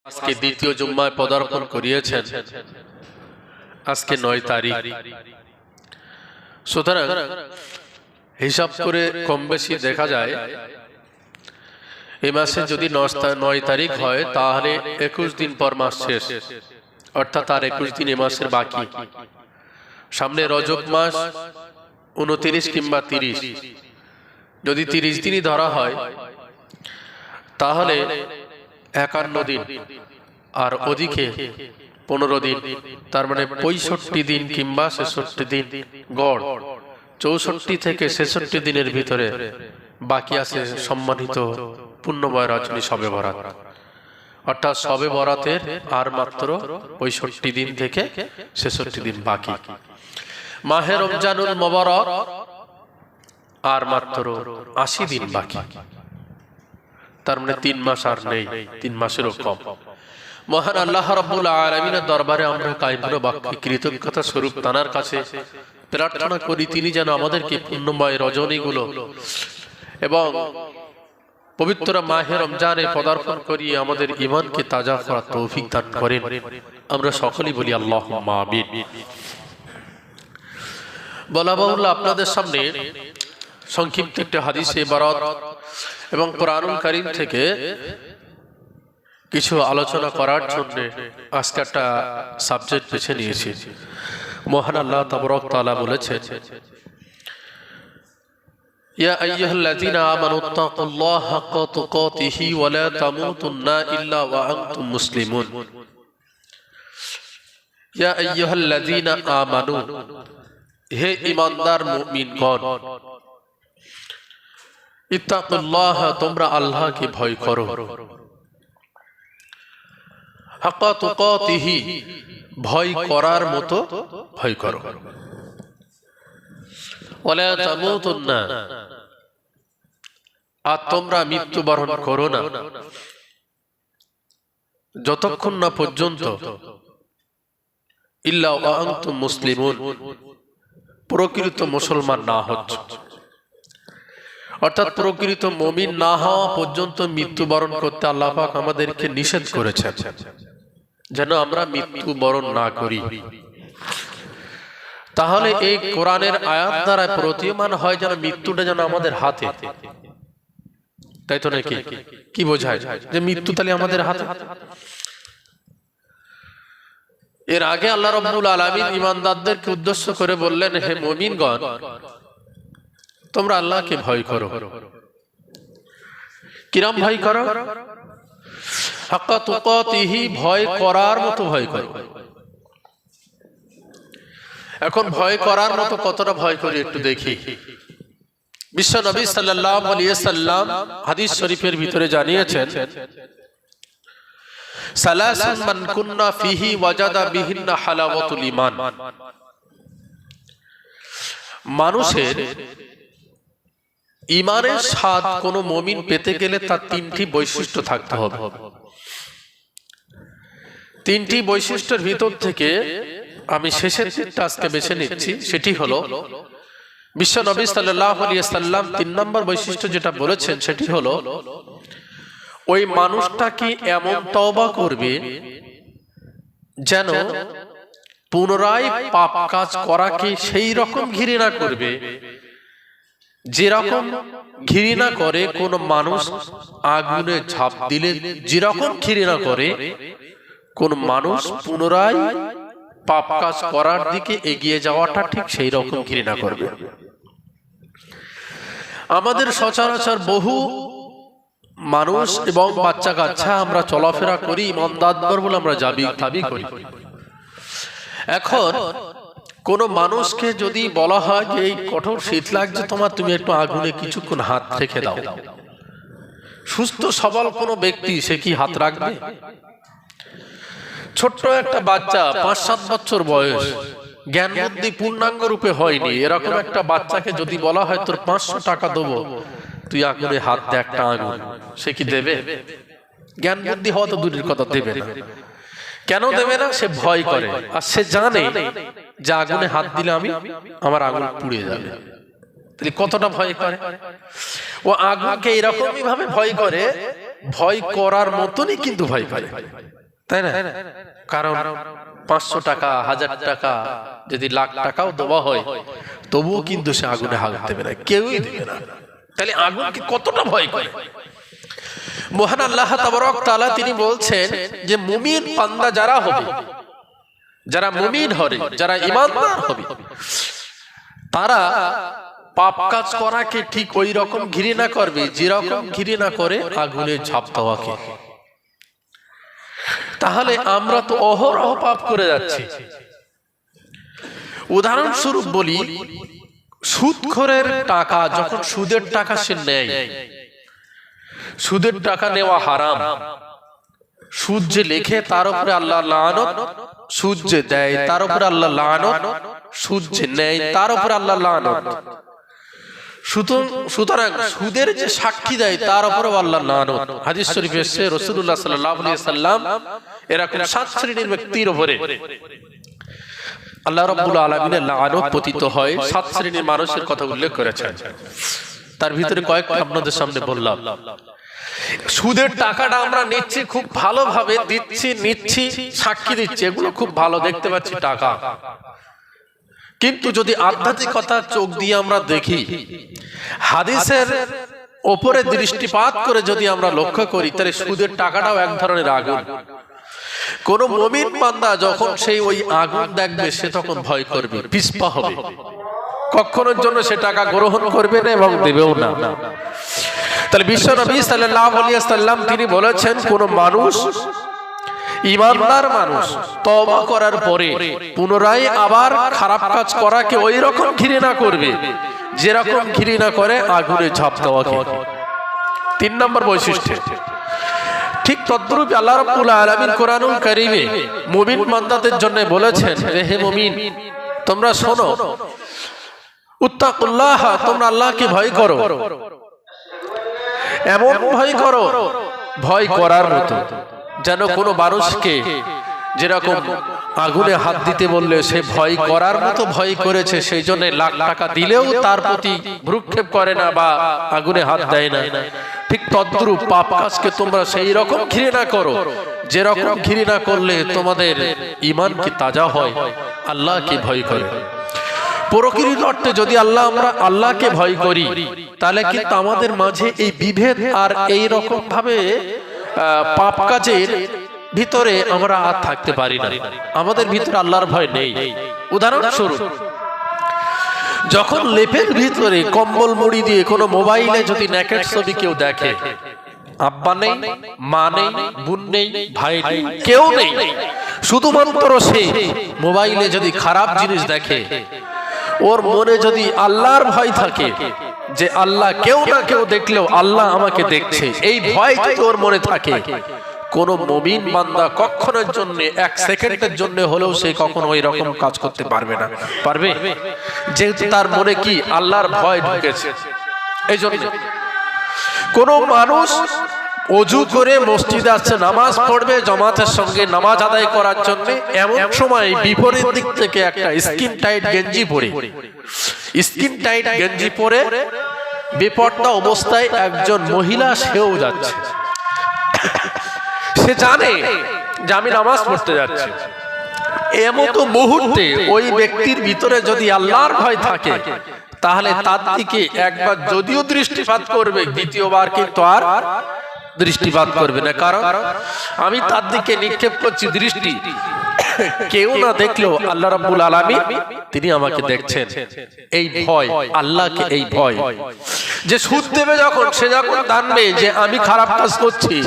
আজকে দ্বিতীয় জুম্মায় পদার্পণ করিয়েছেন। আজকে ৯ তারিখ। সুতরাং হিসাব করে কম বেশি দেখা যায় এই মাসে যদি ৯ তারিখ হয় তাহলে ২১ দিন পর মাস শেষ, অর্থাৎ আর ২১ দিন এ মাসের বাকি। সামনে রজব মাস ২৯ কিংবা ৩০। যদি ৩০ দিনই ধরা হয় তাহলে ৫১ দিন আর ওদিকে ১৫ দিন, তার মানে ৬৫ দিন কিংবা ৬৬ দিন গড়। ৬৪ থেকে ৬৬ দিনের ভিতরে বাকি আছে সম্মানিত পুণ্যময় রজনী শবে বরাত, অর্থাৎ শবে বরাতের আর মাত্র ৬৫ দিন থেকে ৬৬ দিন বাকি। মাহে রমজানুল মোবারক আর মাত্র ৮০ দিন বাকি, তার মানে ৩ মাস আর নেই, ৩ মাসেরও কম। মহান আল্লাহ রাব্বুল আলামিনের দরবারে আমরা কায়মুল বাক্যে কৃতজ্ঞতা স্বরূপ তানার কাছে প্রার্থনা করি তিনি যেন আমাদেরকে পুণ্যময় রজনীগুলো এবং পবিত্র মাহে রমজানে পদার্পণ করিয়ে আমাদের ঈমানকে তাজা করার তৌফিক দান করেন। আমরা সকলেই বলি আল্লাহুম্মা আমিন। বলা বাহুল্য, আপনাদের সামনে সংক্ষিপ্ত একটি হাদিস ইবারত এবং কোরআনুল কারীম থেকে কিছু আলোচনা করার জন্য আজকে একটা সাবজেক্ট বেছে নিয়েছি। মহান আল্লাহ তাবারক তাআলা বলেছেন, ইয়া আইয়ুহাল্লাযীনা আমানুত্তাকুল্লাহা হাক্কা তুকাতিহি ওয়া লা তামুতুন্না ইল্লা ওয়া আনতুম মুসলিমুন। ইয়া আইয়ুহাল্লাযীনা আমানু, হে ঈমানদার মুমিনগণ, ইত্তাকুল্লাহা, তোমরা আল্লাহকে ভয় করো, হাক্কা তুকাতিহি, ভয় করার মতো ভয় করো, ওয়ালা তামুতুন্না, আর তোমরা মৃত্যুবরণ করো না যতক্ষণ না পর্যন্ত ইল্লা ওয়া আনতুম মুসলিমুন, প্রকৃত মুসলমান না হচ্ছ, অর্থাৎ প্রকৃত মুমিন না হওয়া পর্যন্ত মৃত্যুবরণ করতে আল্লাহ পাক আমাদেরকে নিষেধ করেছেন, যেন আমরা মৃত্যুবরণ না করি। তাহলে এই কোরআনের আয়াত দ্বারা প্রতীয়মান হয় যেন মৃত্যুটা যেন আমাদের হাতে, তাই তো নাকি? কি বোঝায় যে মৃত্যু তাহলে আমাদের হাতে? এর আগে আল্লাহ রাব্বুল আলামিন ঈমানদারদেরকে উদ্দেশ্য করে বললেন, হে মুমিনগণ, তোমরা আল্লাহকে ভয় করো। কিরম ভয় করো? হাক্কা তুকাতিহি, ভয় করার মতো ভয় করো। এখন ভয় করার মতো কতটা ভয় করি একটু দেখি। বিশ্ব নবী সাল্লাল্লাহু আলাইহি সাল্লাম হাদিস শরীফের ভিতরে জানিয়েছেন, সালাসুন মান কুন্না ফিহি ওয়াজাদা বিহিন্না হালাওয়াতুল ঈমান। মানুষের ঈমানের স্বাদ কোন মুমিন পেতে গেলে তার ৩টি বৈশিষ্ট্য থাকতে হবে। ৩টি বৈশিষ্ট্যের ভিতর থেকে আমি শেষের দিকটা আজকে বেছে নিচ্ছি। সেটি হলো বিশ্ব নবী সাল্লাল্লাহু আলাইহি সাল্লাম ৩ নম্বর বৈশিষ্ট্য যেটা বলেছেন সেটি হলো, ওই মানুষটা কি এমন তওবা করবে যেন পুনরায় পাপ কাজ করাকে সেই রকম ঘৃণা করবে যেরকম ঘৃণা করে কোন মানুষ আগুনে ঝাঁপ দিলে যেরকম ঘৃণা করে কোন মানুষ পুনরায় পাপ কাজ করার দিকে এগিয়ে যাওয়াটা ঠিক সেই রকম ঘৃণা করবে। আমাদের সচরাচর বহু মানুষ এবং বাচ্চা কাচ্চা আমরা চলাফেরা করি ইমানদার বলে আমরা দাবি করি। এখন কোন মানুষকে যদি বলা হয় যে এই কঠোর শীত লাগছে তোমার, তুমি একটু আগুনে কিছুক্ষণ হাত রেখে দাও, সুস্থ সবল কোন ব্যক্তি সে কি হাত রাখবে? ছোট্ট একটা বাচ্চা ৫-৭ বছর বয়স, জ্ঞান বুদ্ধি পূর্ণাঙ্গ রূপে হয়নি, এরকম একটা বাচ্চাকে যদি বলা হয় তোর ৫০০ টাকা দেবো তুই আগুনে হাত দে একটা আগুন, সে কি দেবে? জ্ঞান বুদ্ধি হওয়া তো দূরের কথা, দেবে না। কেন দেবে না? সে ভয় করে, আর সে জানে যে আগুনে হাত দিলে আমার আগুন পুড়ে যাবে। তাহলে কতটা ভয় করে? ও আগুনকে এরকমই ভাবে ভয় করে, ভয় করার মতনই কিন্তু ভয় করে। তাই না? কারণ 500 টাকা, 1000 টাকা, যদি লাখ টাকাও দেওয়া হয় তবুও কিন্তু সে আগুনে হাত দেবে না, কেউই দেবে না। তাহলে আগুনকে কতটা ভয় করে। মহান আল্লাহ তাবারক তাআলা তিনি বলছেন যে মুমিন বান্দা যারা হবে, যারা মুমিন হবে, যারা ঈমানদার হবে, তারা পাপ কাজ করাকে ঠিক ওই রকম ঘৃণা করবে যেরকম ঘৃণা করে আগুনে ঝাঁপ দেওয়াকে। তাহলে আমরা তো অহরহ পাপ করে যাচ্ছি। উদাহরণস্বরূপ বলি, সুদখোরের টাকা, যখন সুদের টাকা সে নেয়, সুদের টাকা নেওয়া হারাম। সুদ যে লেখে তার উপরে আল্লাহ লানত, সুদ যে দেয় তার উপরে আল্লাহ লানত, সুদ যে নেয় তার উপরে আল্লাহ লানত। সুতরাং সুদের যে সাক্ষী দেয় তার উপরে আল্লাহ লানত। হাদিস শরীফে এসেছে রাসূলুল্লাহ সাল্লাল্লাহু আলাইহি ওয়াসাল্লাম এরকম 7 শ্রেণীর ব্যক্তির উপরে আল্লাহ রাব্বুল আলামিনের লানত পতিত হয়। 7 শ্রেণীর মানুষের কথা উল্লেখ করেছেন, তার ভিতরে কয়েকটা আপনাদের সামনে বললাম। সুদের টাকাটা আমরা নিচ্ছি, খুব ভালোভাবে দিচ্ছি, নিচ্ছি, সাক্ষী দিচ্ছি, এগুলো খুব ভালো দেখতে পাচ্ছি টাকা। কিন্তু যদি আধ্যাত্মিকতার চোখ দিয়ে আমরা দেখি, হাদিসের ওপরে দৃষ্টিপাত করে যদি আমরা লক্ষ্য করি, তাহলে সুদের টাকাটাও এক ধরনের আগুন। কোন মুমিন বান্দা যখন সেই ওই আগুন দেখবে সে তখন ভয় করবে, পিছপা হবে, কখনোর জন্য সে টাকা গ্রহণ করবে না এবং দেবেও না। তাহলে বিশ্ব নবী সাল্লাল্লাহু আলাইহি ওয়াসাল্লাম তিনি বলেছেন, কোন মানুষ, ঈমানদার মানুষ তওবা করার পরে পুনরায় আবার খারাপ কাজ করাকে ওই রকম ঘৃণা করবে যেরকম ঘৃণা করে আগুনে ঝাঁপ দেওয়াকে। 3 নম্বর বৈশিষ্ট্য। ঠিক তদ্রূপ আল্লাহ রাব্বুল আলামিন কোরআনুল কারীমে মুমিন বান্দাদের জন্য বলেছেন যে হে মুমিন, তোমরা শোনো, উত্তাকুল্লাহ, তোমরা আল্লাহকে ভয় করো, এমন ভয় করো ভয় করার মতো যেন কোনো মানুষকে যেরকম আগুনে হাত দিতে বললে সে ভয় করার মতো ভয় করেছে, সেই জন্য লাখ টাকা দিলেও তার প্রতি ভ্রুক্ষেপ করে না বা আগুনে হাত দেয় না, ঠিক তদ্রূপ পাপ কাজকে তোমরা সেই রকম ঘৃণা করো যেরকম ঘৃণা করলে তোমাদের ঈমান কি তাজা হয়, আল্লাহকে ভয় করে। প্রকৃত অর্থে যদি আমরা আল্লাহকে ভয় করি, তাহলে কিন্তু আমাদের মাঝে এই বিভেদ আর এই রকম ভাবে পাপ কাজের ভিতরে আমরা আর থাকতে পারি না। আমাদের ভিতরে আল্লাহর ভয় নেই। উদাহরণস্বরূপ, যখন লেপের ভিতরে কম্বল মুড়ি দিয়ে কোনো মোবাইলে যদি নেকেড ছবি কেউ দেখে, আব্বা নেই, মা নেই, বোন নেই, ভাই নেই, কেউ নেই, শুধুমাত্র সে মোবাইলে যদি খারাপ জিনিস দেখে, ওর মনে যদি আল্লাহর ভয় থাকে যে আল্লাহ কেউ না কেউ দেখলেও আল্লাহ আমাকে দেখছে, এই ভয় যদি ওর মনে থাকে, কোন মুমিন বান্দা কখনোর জন্য 1 সেকেন্ডের জন্য হলেও সে কখনো ওই রকম কাজ করতে পারবে না। পারবে? যেহেতু তার মনে কি আল্লাহর ভয় ঢুকেছে। এই জন্য কোন মানুষ ওযু করে মসজিদে আসছে, নামাজ পড়বে, জামাতের সঙ্গে নামাজ আদায় করার জন্য, এমন সময় বিপরীত দিক থেকে একটা স্কিন টাইট গেঞ্জি পরে বেপরদা অবস্থায় একজন মহিলা সেও যাচ্ছে। সে জানে যে আমি নামাজ পড়তে যাচ্ছি। এমত মুহূর্তে ওই ব্যক্তির ভিতরে যদি আল্লাহর ভয় থাকে, তাহলে তার দিকে একবার যদিও দৃষ্টিপাত করবে, দ্বিতীয়বার কিন্তু আর দৃষ্টিপাত করবে না। কারণ আমি তার দিকে নিক্ষেপ করছি দৃষ্টি, কেউ না দেখলেও আল্লাহ রাব্বুল আলামিন তিনি আমাকে দেখছেন। এই ভয়, আল্লাহকে এই ভয়, যে সুদ দেবে যখন, সে যখন জানবে যে আমি খারাপ কাজ করছি,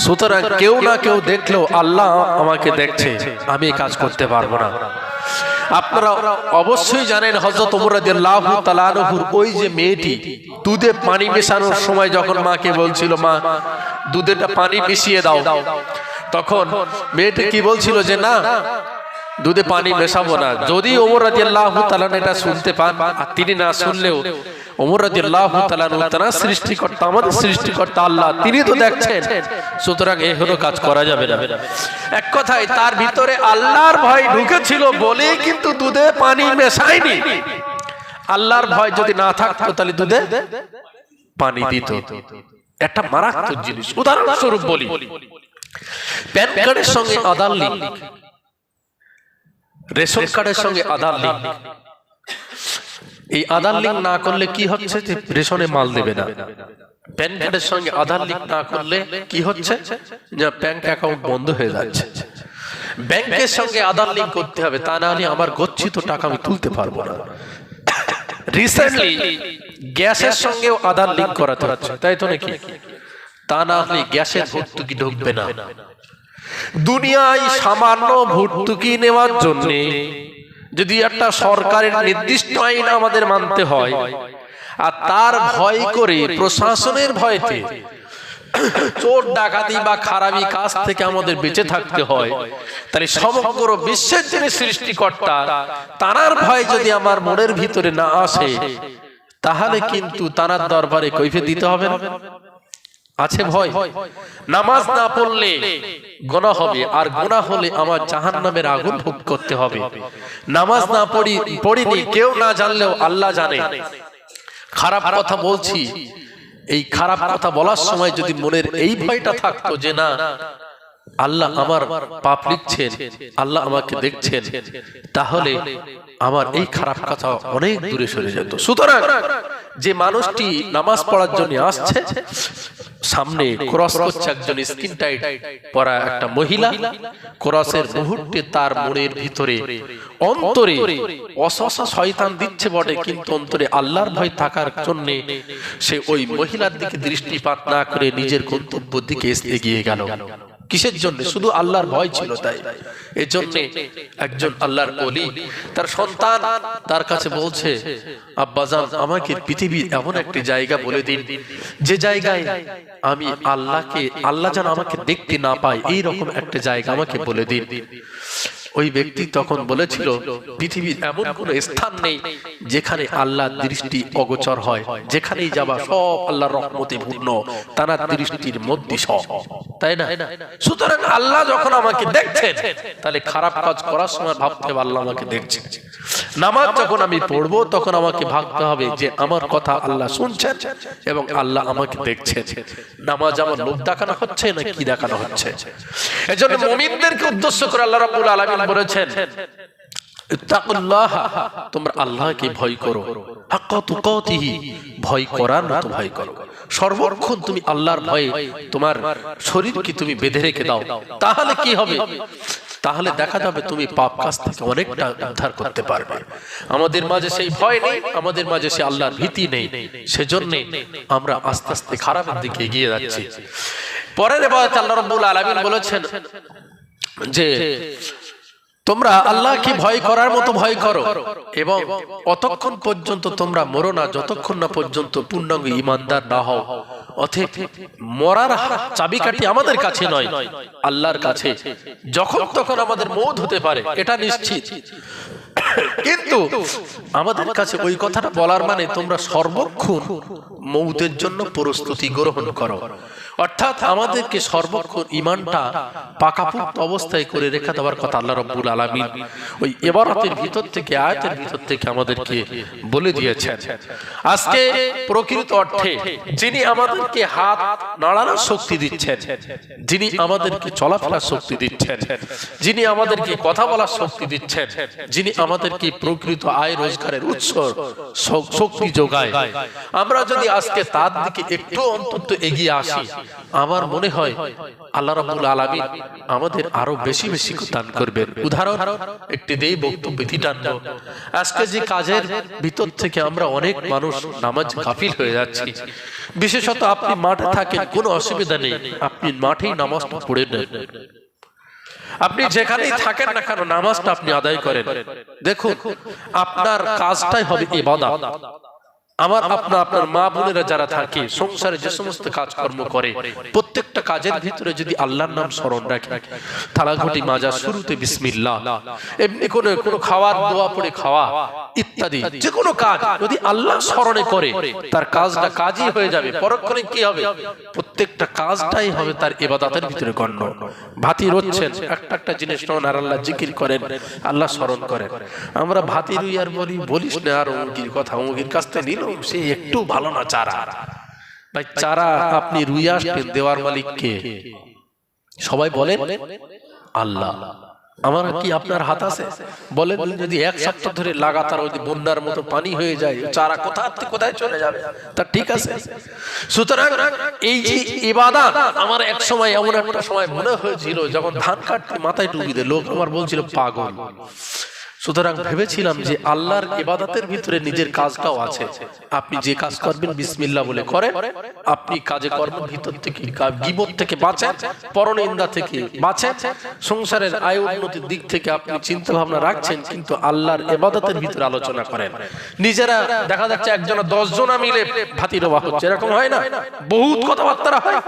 সুতরাং কেউ না কেউ দেখলেও আল্লাহ আমাকে দেখছে, আমি এই কাজ করতে পারবো না। আপনারা অবশ্যই জানেন হযরত ওমর রাদিয়াল্লাহু তাআলা আনহুর ওই যে মেয়েটি দুধে পানি মেশানোর সময় যখন মাকে বলছিল, মা দুধেটা পানি মিশিয়ে দাও, তখন মেয়েটি কি বলছিল যে না, দুধে পানি মেশাবো না। যদি ওমর রাদিয়াল্লাহু তাআলা এটা শুনতে পান, আর তিনি না শুনলেও ওমর রাদিয়াল্লাহু তাআলা তার সৃষ্টিকর্তা, আমাদের সৃষ্টিকর্তা আল্লাহ, তিনি তো দেখছেন, সুতরাং এই হলো কাজ করা যাবে না। এক কথায় তার ভিতরে আল্লাহর ভয় ঢুকেছিল বলেই কিন্তু দুধে পানি মেশায়নি। আল্লাহর ভয় যদি না থাকতো তাহলে দুধে পানি দিত। একটা মারাত্মক জিনিস। উদাহরণস্বরূপ বলি, প্যান কার্ডের সঙ্গে আধার লিঙ্ক, রেশন কার্ডের সঙ্গে আধার লিঙ্ক। এই আধার লিঙ্ক না করলে কি হচ্ছে যে রেশনে মাল দেবে না। প্যান কার্ডের সঙ্গে আধার লিঙ্ক না করলে কি হচ্ছে যে ব্যাংক অ্যাকাউন্ট বন্ধ হয়ে যাচ্ছে। ব্যাংকের সঙ্গে আধার লিঙ্ক করতে হবে, তা না হলে আমার গচ্ছিত টাকা আমি তুলতে পারবো না। রিসেন্টলি গ্যাসের সঙ্গেও আধার লিঙ্ক করাতে হচ্ছে, তাই তো নাকি? তা না হলে গ্যাসের ভর্তুকি ঢুকবে না। দুনিয়ায় সামান্য ভর্তুকি নেওয়ার জন্য যদি একটা সরকারের নির্দিষ্ট আইন আমাদের মানতে হয়, আর তার ভয় করে প্রশাসনের ভয়তে চোর ডাকাতি বা খারাপি কাজ থেকে আমাদের বেঁচে থাকতে হয়, তাহলে সমগ্র বিশ্বের যিনি সৃষ্টিকর্তা তার ভয় যদি আমার মনের ভিতরে না আসে, তাহলে কিন্তু তার দরবারে কৈফিয়ত দিতে হবে না। আছে ভয়, নামাজ না পড়লে গুনাহ হবে, আর গুনাহ হলে আমার জাহান্নামের আগুন ভোগ করতে হবে। নামাজ না পড়িনি কেউ না জানলেও আল্লাহ জানে। খারাপ কথা বলছি, এই খারাপ কথা বলার সময় যদি মনের এই ভয়টা থাকতো যে না আল্লাহ আমার পাপ লিখছেন, আল্লাহ আমাকে দেখছেন, তাহলে আমার এই খারাপ কথা অনেক দূরে সরে যেত। সুতরাং যে মানুষটি নামাজ পড়ার জন্য আসছে, সামনে ক্রস করছে একজন স্কিন টাইট পরা একটা মহিলা, ক্রসের মুহূর্তে তার মনের ভিতরে অন্তরে অসহসা শয়তান দিচ্ছে বটে, কিন্তু অন্তরে আল্লাহর ভয় থাকার জন্য সে ওই মহিলার দিকে দৃষ্টিপাত না করে নিজের গন্তব্যের দিকে এগিয়ে গেল। কিসের জন্য? শুধু আল্লাহর ভয় ছিল তাই। এজন্য একজন আল্লাহর ওলি তার সন্তান তার কাছে বলছে, আব্বাজান আমাকে পৃথিবীর এমন একটি জায়গা বলে দিন যে জায়গায় আমি আল্লাহ যেন আমাকে দেখতে না পায়, এই রকম একটা জায়গা আমাকে বলে দিন। ওই ব্যক্তি তখন বলেছিল, পৃথিবীর এমন কোন স্থান নেই যেখানে আল্লাহর দৃষ্টি অগোচর হয়, যেখানেই যাবা সব আল্লাহর রহমতে পূর্ণ, তার দৃষ্টির মধ্যে সব, তাই না? সুতরাং আল্লাহ যখন আমাকে দেখছেন, তাহলে খারাপ কাজ করার সময় ভাবতে হবে আল্লাহ আমাকে দেখছেন। নামাজ যখন আমি পড়বো তখন আমাকে ভাবতে হবে যে আমার কথা আল্লাহ শুনছেন এবং আল্লাহ আমাকে দেখছেন। নামাজ আমার লোক দেখানো হচ্ছে না কি দেখানো হচ্ছে? এজন্য মুমিনদেরকে উদ্দেশ্য করে আল্লাহ রাব্বুল আলামিন বলেছেন, ইত্তাকুল্লাহ, তোমরা আল্লাহকে ভয় করো, হাক্কা তুকাতিহি, ভয় করার মতো ভয় করো। সর্বক্ষণ তুমি আল্লাহর ভয়ে তোমার শরীরকে তুমি বেঁধে রেখে দাও, তাহলে কি হবে? তাহলে দেখা যাবে তুমি পাপ কাজ থেকে অনেকটা উদ্ধার করতে পারবে। আমাদের মাঝে সেই ভয় নেই, আমাদের মাঝে সেই আল্লাহর ভীতি নেই, সেজন্য আমরা আস্তে আস্তে খারাপের দিকে এগিয়ে যাচ্ছি। পরের আয়াতে আল্লাহ রাব্বুল আলামিন বলেছেন যে তোমরা আল্লাহকে ভয় করার মতো ভয় করো, এবং অতক্ষণ পর্যন্ত তোমরা মরো না যতক্ষণ না পর্যন্ত পূর্ণাঙ্গ ঈমানদার না হও। অতএব মরার চাবিকাঠি আমাদের কাছে নয়, আল্লাহর কাছে। যখন তখন আমাদের মওত হতে পারে, এটা নিশ্চিত। কিন্তু আমাদের কাছে ওই কথাটা বলার মানে তোমরা সর্বক্ষণ মওতের জন্য প্রস্তুতি গ্রহণ করো, অর্থাৎ আমাদেরকে সর্বক্ষণ ঈমানটা পাকাপোক্ত অবস্থায় করে রেখে দেওয়ার কথা আল্লাহ রাব্বুল আলামিন ওই ইবারতের ভিতর থেকে, আয়াতের ভিতর থেকে আমাদেরকে বলে দিয়েছেন। আজকে প্রকৃত অর্থে যিনি আমাদেরকে হাত নাড়ানোর শক্তি দিচ্ছেন, যিনি আমাদেরকে চলাফেরার শক্তি দিচ্ছেন, যিনি আমাদেরকে কথা বলার শক্তি দিচ্ছেন, যিনি আমাদেরকে প্রকৃত আয় রোজগারের উৎস শক্তি যোগায়, আমরা যদি আজকে তার দিকে একটু অন্তত এগিয়ে আসি, আমার মনে হয় আল্লাহ রাব্বুল আলামিন আমাদের আরো বেশি বেশি দান করবেন। উদাহরণ একটি দেই, বক্তব্য টানবো। আজকে যে কাজের ভিতর থেকে আমরা অনেক মানুষ নামাজ গাফিল হয়ে যাচ্ছি, বিশেষত আপনি মাঠে থাকেন, কোনো অসুবিধা নেই, আপনি মাঠেই নামাজটা পড়ে নেন। আপনি যেখানেই থাকেন না কেন নামাজটা আপনি আদায় করেন। দেখুন আপনার কাজটাই হবে ইবাদত। আমার আপনার মা বোনেরা যারা থাকে সংসারে যে সমস্ত কাজকর্ম করে, প্রত্যেকটা কাজের ভিতরে যদি আল্লাহর নাম স্মরণ রাখে, থালাঘটি মাজা শুরুতে বিসমিল্লাহ, এমনি কোনো খাওয়ার দোয়া পড়ে খাওয়া ইত্যাদি যে কোনো কাজ যদি আল্লাহ স্মরণে করে, তার কাজটা কাজই হয়ে যাবে। পরক্ষণে কি হবে? প্রত্যেকটা কাজটাই হবে তার ইবাদতের ভিতরে গণ্য। ভাতি রচ্ছেন, একটা জিনিস নেন আর আল্লাহ জিকির করেন, আল্লাহ স্মরণ করেন। আমরা ভাতি রুই আর বলিস না আর অমুকির কথা, অমুকির কাছ থেকে নিল, সে একটু ভালো না চারা। ভাই চারা আপনি রুই আসবেন, দেওয়ার মালিক কে? সবাই বলেন আল্লাহ। আমার কি আপনার হাত আছে? বলেন যদি এক সপ্তাহ ধরে লাগাতার ওই বন্যার মতো পানি হয়ে যায়, চারা কোথা থেকে কোথায় চলে যাবে? তা ঠিক আছে। সুতরাং এই যে ইবাদত, আমার এক সময় এমন একটা সময় মনে হয়েছিল যখন ধান কাটতে মাথায় টুপি দিয়ে লোক আমার বলছিল পাগল। সুতরাং ভেবেছিলাম যে আল্লাহর ইবাদতের ভিতরে নিজের কাজটাও আছে। আপনি যে কাজ করবেন বিসমিল্লাহ বলে করেন, আপনি কাজে কর্মের ভিতর থেকে গীবত থেকে বাঁচেন, পরনিন্দা থেকে বাঁচেন, সংসারের আয় উন্নতির দিক থেকে আপনি চিন্তা ভাবনা রাখছেন, কিন্তু আল্লাহর ইবাদতের ভিতরে আলোচনা করেন। নিজেরা দেখা যাচ্ছে একজনা 10 জনা মিলে ভাতিরবা হচ্ছে, এরকম হয় না? বহুত কথাবার্তা হয়।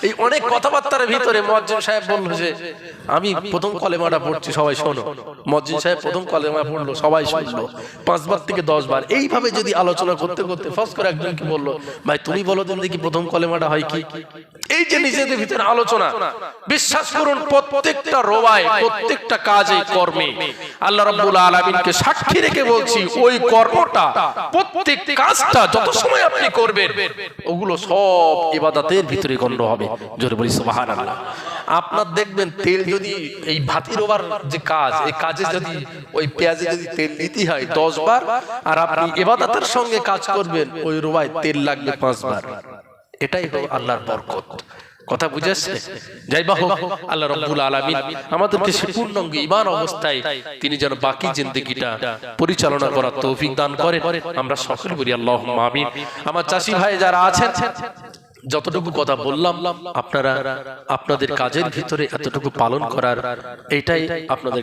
এই অনেক কথাবার্তার ভিতরে মুয়াজ্জিন সাহেব বলল যে আমি প্রথম কলেমাটা পড়ছি, সবাই শোনো। মুয়াজ্জিন সাহেব প্রথম কলেমা পড়লো, সবাই শুনলো 5 বার থেকে 10 বার। এইভাবে যদি আলোচনা করতে করতে ফাঁস করে একজনকে বললো, ভাই তুমি বলো দিন দেখি প্রথম কলেমাটা হয় কি? এই যে নিজেদের ভিতরে আলোচনা, বিশ্বাস করুন প্রত্যেকটা রোয়ায়, প্রত্যেকটা কাজে কর্মে আল্লাহ রাব্বুল আলামিনকে সাক্ষী রেখে বলছি, ওই কর্মটা, প্রত্যেক কাজটা যত সময় আপনি করবেন ওগুলো সব ইবাদতের ভিতরে গণ্য হবে। জোরে বলি সুবহানাল্লাহ। আপনার দেখবেন তেল যদি এই ভাতি রোবার যে কাজ, এই কাজে যদি ওই পেঁয়াজে যদি তেল দিতে হয় 10 বার, আর আপনি ইবাদতের সঙ্গে কাজ করবেন ওই রোবায় তেল লাগবে 5 বার। এটাই হলো আল্লাহর বরকত। কথা বুঝেছে? যাই বা হোক, আল্লাহ রাব্বুল আলামিন আমাদেরকে পূর্ণাঙ্গ ঈমান অবস্থায় তিনি যেন বাকি জিন্দেগিটা পরিচালনা করার তৌফিক দান করেন। আমরা সকলে বলি আল্লাহুম্মা আমিন। আমার চাষি ভাই যারা আছেন, যতটুকু কথা বললাম আপনারা আপনাদের কাজের ভিতরে এতটুকু পালন করার, এটাই আপনাদের